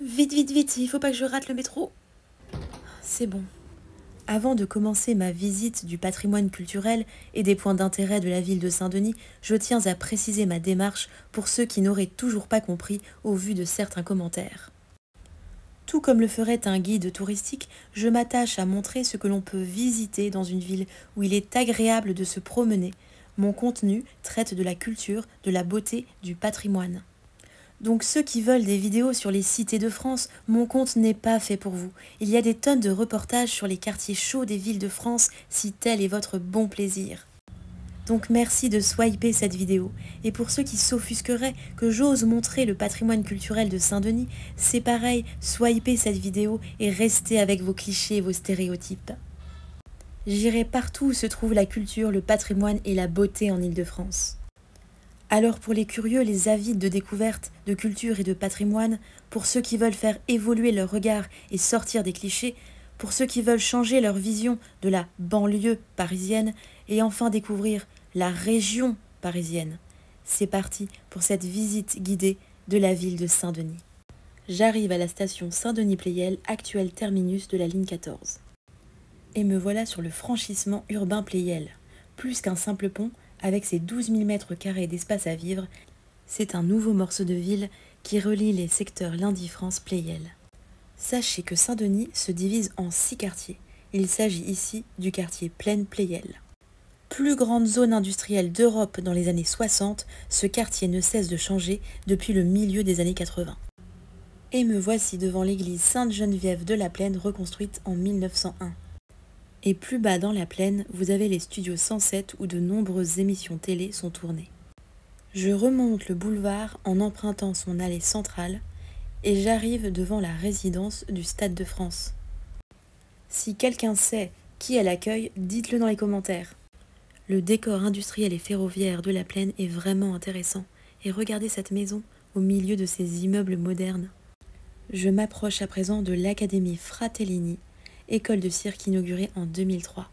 Vite, vite, vite, il faut pas que je rate le métro. C'est bon. Avant de commencer ma visite du patrimoine culturel et des points d'intérêt de la ville de Saint-Denis, je tiens à préciser ma démarche pour ceux qui n'auraient toujours pas compris au vu de certains commentaires. Tout comme le ferait un guide touristique, je m'attache à montrer ce que l'on peut visiter dans une ville où il est agréable de se promener. Mon contenu traite de la culture, de la beauté, du patrimoine. Donc ceux qui veulent des vidéos sur les cités de France, mon compte n'est pas fait pour vous. Il y a des tonnes de reportages sur les quartiers chauds des villes de France si tel est votre bon plaisir. Donc merci de swiper cette vidéo. Et pour ceux qui s'offusqueraient que j'ose montrer le patrimoine culturel de Saint-Denis, c'est pareil, swipez cette vidéo et restez avec vos clichés et vos stéréotypes. J'irai partout où se trouve la culture, le patrimoine et la beauté en Île-de-France. Alors pour les curieux, les avides de découverte, de culture et de patrimoine, pour ceux qui veulent faire évoluer leur regard et sortir des clichés, pour ceux qui veulent changer leur vision de la banlieue parisienne et enfin découvrir la région parisienne. C'est parti pour cette visite guidée de la ville de Saint-Denis. J'arrive à la station Saint-Denis-Pleyel, actuel terminus de la ligne 14. Et me voilà sur le franchissement urbain Pleyel. Plus qu'un simple pont, avec ses 12 000 mètres carrés d'espace à vivre, c'est un nouveau morceau de ville qui relie les secteurs Lindis-France-Pleyel. Sachez que Saint-Denis se divise en 6 quartiers. Il s'agit ici du quartier Plaine-Pleyel. Plus grande zone industrielle d'Europe dans les années 60, ce quartier ne cesse de changer depuis le milieu des années 80. Et me voici devant l'église Sainte-Geneviève de la Plaine reconstruite en 1901. Et plus bas dans la plaine, vous avez les studios 107 où de nombreuses émissions télé sont tournées. Je remonte le boulevard en empruntant son allée centrale et j'arrive devant la résidence du Stade de France. Si quelqu'un sait qui elle accueille, dites-le dans les commentaires. Le décor industriel et ferroviaire de la plaine est vraiment intéressant. Et regardez cette maison au milieu de ces immeubles modernes. Je m'approche à présent de l'Académie Fratellini, école de cirque inaugurée en 2003.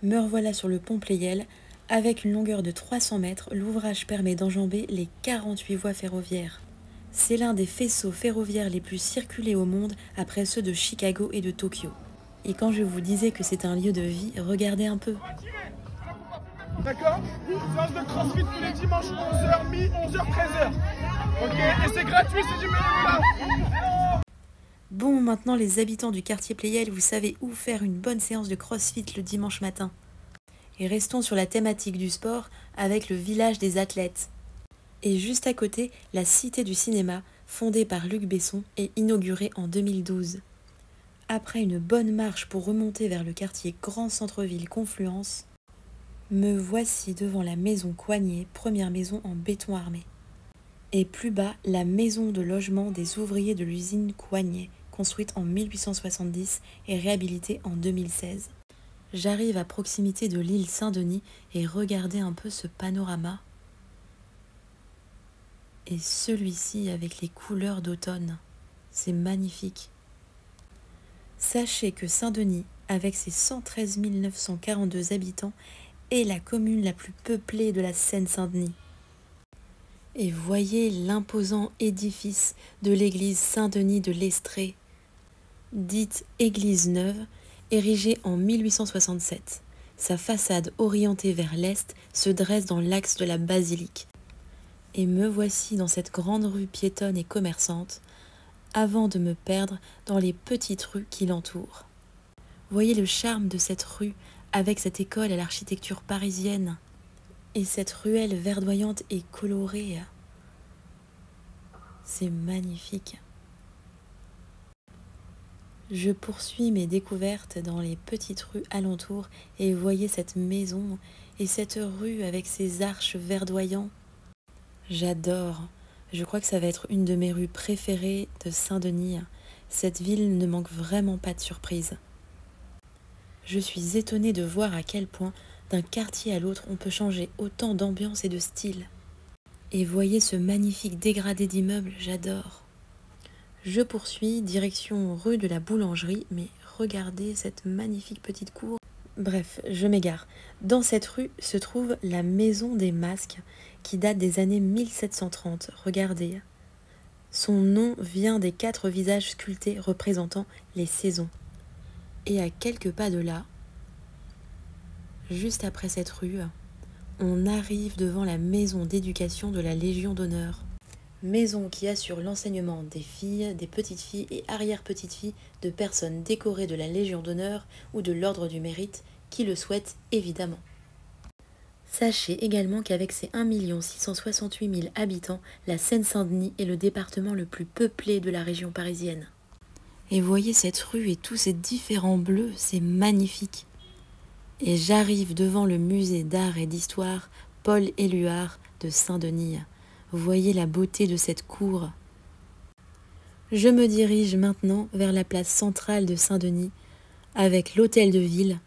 Me revoilà sur le pont Pleyel. Avec une longueur de 300 mètres, l'ouvrage permet d'enjamber les 48 voies ferroviaires. C'est l'un des faisceaux ferroviaires les plus circulés au monde après ceux de Chicago et de Tokyo. Et quand je vous disais que c'est un lieu de vie, regardez un peu. D'accord? Séance de crossfit tous les dimanches 11h, 11h, 13h. Ok? Et c'est gratuit, c'est du bénévolat. Bon, maintenant les habitants du quartier Pleyel, vous savez où faire une bonne séance de crossfit le dimanche matin. Et restons sur la thématique du sport avec le village des athlètes. Et juste à côté, la Cité du cinéma, fondée par Luc Besson et inaugurée en 2012. Après une bonne marche pour remonter vers le quartier Grand Centre-Ville Confluence, me voici devant la maison Coignet, première maison en béton armé. Et plus bas, la maison de logement des ouvriers de l'usine Coignet, construite en 1870 et réhabilitée en 2016. J'arrive à proximité de l'île Saint-Denis et regardez un peu ce panorama. Et celui-ci avec les couleurs d'automne. C'est magnifique. Sachez que Saint-Denis, avec ses 113 942 habitants, est la commune la plus peuplée de la Seine-Saint-Denis. Et voyez l'imposant édifice de l'église Saint-Denis de l'Estrée, dite église neuve, érigée en 1867. Sa façade orientée vers l'est se dresse dans l'axe de la basilique. Et me voici dans cette grande rue piétonne et commerçante, avant de me perdre dans les petites rues qui l'entourent. Voyez le charme de cette rue avec cette école à l'architecture parisienne et cette ruelle verdoyante et colorée. C'est magnifique. Je poursuis mes découvertes dans les petites rues alentours et voyez cette maison et cette rue avec ses arches verdoyants. J'adore. Je crois que ça va être une de mes rues préférées de Saint-Denis. Cette ville ne manque vraiment pas de surprises. Je suis étonnée de voir à quel point, d'un quartier à l'autre, on peut changer autant d'ambiance et de style. Et voyez ce magnifique dégradé d'immeubles, j'adore. Je poursuis, direction rue de la Boulangerie, mais regardez cette magnifique petite cour. Bref, je m'égare. Dans cette rue se trouve la Maison des Masques, qui date des années 1730. Regardez. Son nom vient des 4 visages sculptés représentant les saisons. Et à quelques pas de là, juste après cette rue, on arrive devant la maison d'éducation de la Légion d'honneur. Maison qui assure l'enseignement des filles, des petites filles et arrière-petites-filles de personnes décorées de la Légion d'honneur ou de l'Ordre du Mérite qui le souhaitent évidemment. Sachez également qu'avec ses 1 668 000 habitants, la Seine-Saint-Denis est le département le plus peuplé de la région parisienne. Et voyez cette rue et tous ces différents bleus, c'est magnifique. Et j'arrive devant le musée d'art et d'histoire Paul Éluard de Saint-Denis. Voyez la beauté de cette cour. Je me dirige maintenant vers la place centrale de Saint-Denis avec l'hôtel de ville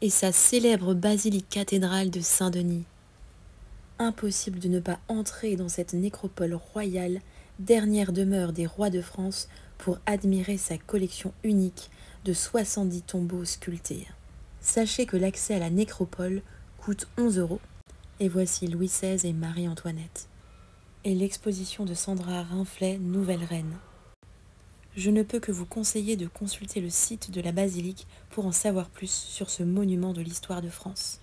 et sa célèbre basilique cathédrale de Saint-Denis. Impossible de ne pas entrer dans cette nécropole royale, dernière demeure des rois de France, pour admirer sa collection unique de 70 tombeaux sculptés. Sachez que l'accès à la nécropole coûte 11 €. Et voici Louis XVI et Marie-Antoinette. Et l'exposition de Sandra Rinflet, Nouvelle Reine. Je ne peux que vous conseiller de consulter le site de la basilique pour en savoir plus sur ce monument de l'histoire de France.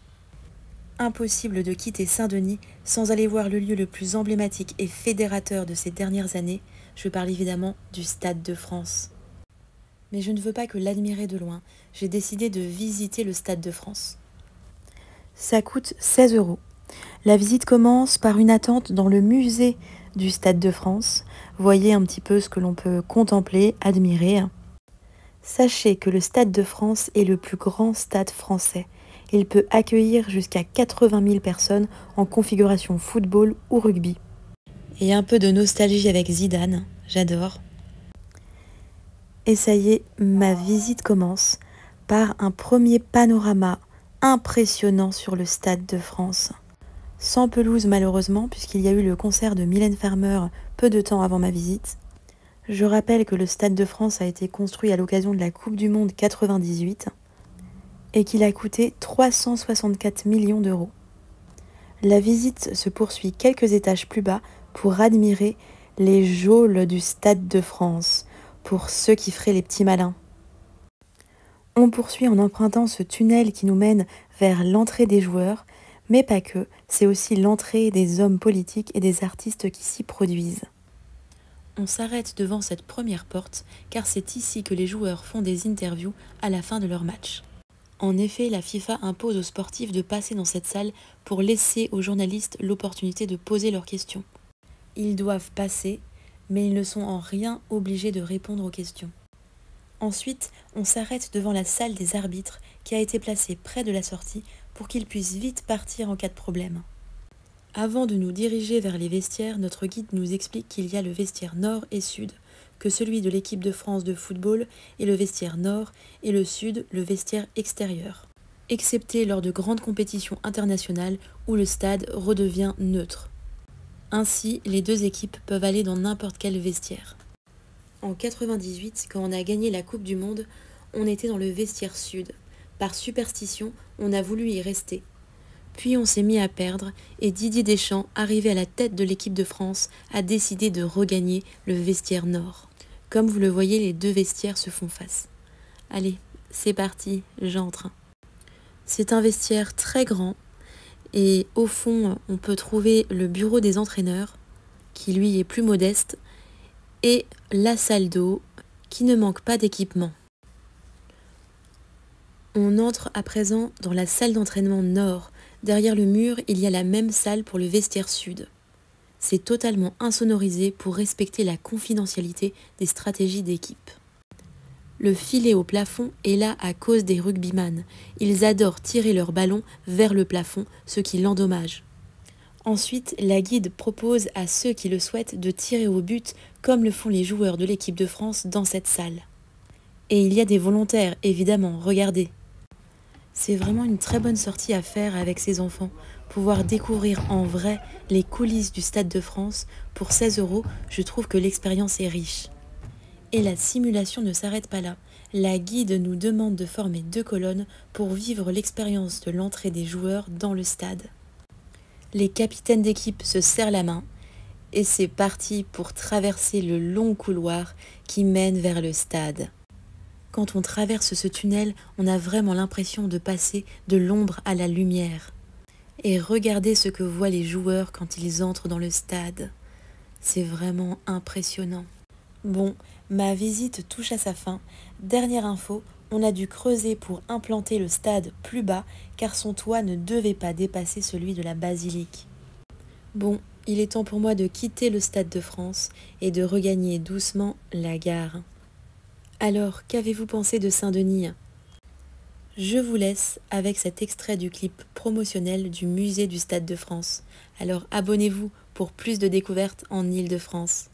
Impossible de quitter Saint-Denis sans aller voir le lieu le plus emblématique et fédérateur de ces dernières années. Je parle évidemment du Stade de France. Mais je ne veux pas que l'admirer de loin, j'ai décidé de visiter le Stade de France. Ça coûte 16 €. La visite commence par une attente dans le musée du Stade de France. Voyez un petit peu ce que l'on peut contempler, admirer. Sachez que le Stade de France est le plus grand stade français. Il peut accueillir jusqu'à 80 000 personnes en configuration football ou rugby. Et un peu de nostalgie avec Zidane, j'adore. Et ça y est, ma visite commence par un premier panorama impressionnant sur le Stade de France. Sans pelouse malheureusement, puisqu'il y a eu le concert de Mylène Farmer peu de temps avant ma visite. Je rappelle que le Stade de France a été construit à l'occasion de la Coupe du Monde 98 et qu'il a coûté 364 millions d'euros. La visite se poursuit quelques étages plus bas pour admirer les geôles du Stade de France, pour ceux qui feraient les petits malins. On poursuit en empruntant ce tunnel qui nous mène vers l'entrée des joueurs, mais pas que, c'est aussi l'entrée des hommes politiques et des artistes qui s'y produisent. On s'arrête devant cette première porte, car c'est ici que les joueurs font des interviews à la fin de leur match. En effet, la FIFA impose aux sportifs de passer dans cette salle pour laisser aux journalistes l'opportunité de poser leurs questions. Ils doivent passer, mais ils ne sont en rien obligés de répondre aux questions. Ensuite, on s'arrête devant la salle des arbitres qui a été placée près de la sortie pour qu'ils puissent vite partir en cas de problème. Avant de nous diriger vers les vestiaires, notre guide nous explique qu'il y a le vestiaire nord et sud, que celui de l'équipe de France de football est le vestiaire nord et le sud le vestiaire extérieur, excepté lors de grandes compétitions internationales où le stade redevient neutre. Ainsi, les deux équipes peuvent aller dans n'importe quel vestiaire. En 98, quand on a gagné la Coupe du Monde, on était dans le vestiaire sud. Par superstition, on a voulu y rester. Puis on s'est mis à perdre et Didier Deschamps, arrivé à la tête de l'équipe de France, a décidé de regagner le vestiaire nord. Comme vous le voyez, les deux vestiaires se font face. Allez, c'est parti, j'entre. C'est un vestiaire très grand et au fond, on peut trouver le bureau des entraîneurs, qui lui est plus modeste, et la salle d'eau, qui ne manque pas d'équipement. On entre à présent dans la salle d'entraînement nord. Derrière le mur, il y a la même salle pour le vestiaire sud. C'est totalement insonorisé pour respecter la confidentialité des stratégies d'équipe. Le filet au plafond est là à cause des rugbyman. Ils adorent tirer leur ballon vers le plafond, ce qui l'endommage. Ensuite, la guide propose à ceux qui le souhaitent de tirer au but comme le font les joueurs de l'équipe de France dans cette salle. Et il y a des volontaires, évidemment, regardez. C'est vraiment une très bonne sortie à faire avec ses enfants. Pouvoir découvrir en vrai les coulisses du Stade de France, pour 16 €, je trouve que l'expérience est riche. Et la simulation ne s'arrête pas là. La guide nous demande de former 2 colonnes pour vivre l'expérience de l'entrée des joueurs dans le stade. Les capitaines d'équipe se serrent la main Et c'est parti pour traverser le long couloir qui mène vers le stade. Quand on traverse ce tunnel, on a vraiment l'impression de passer de l'ombre à la lumière. Et regardez ce que voient les joueurs quand ils entrent dans le stade. C'est vraiment impressionnant. Bon, ma visite touche à sa fin. Dernière info, on a dû creuser pour implanter le stade plus bas car son toit ne devait pas dépasser celui de la basilique. Bon, il est temps pour moi de quitter le Stade de France et de regagner doucement la gare. Alors, qu'avez-vous pensé de Saint-Denis ? Je vous laisse avec cet extrait du clip promotionnel du musée du Stade de France. Alors abonnez-vous pour plus de découvertes en Île-de-France.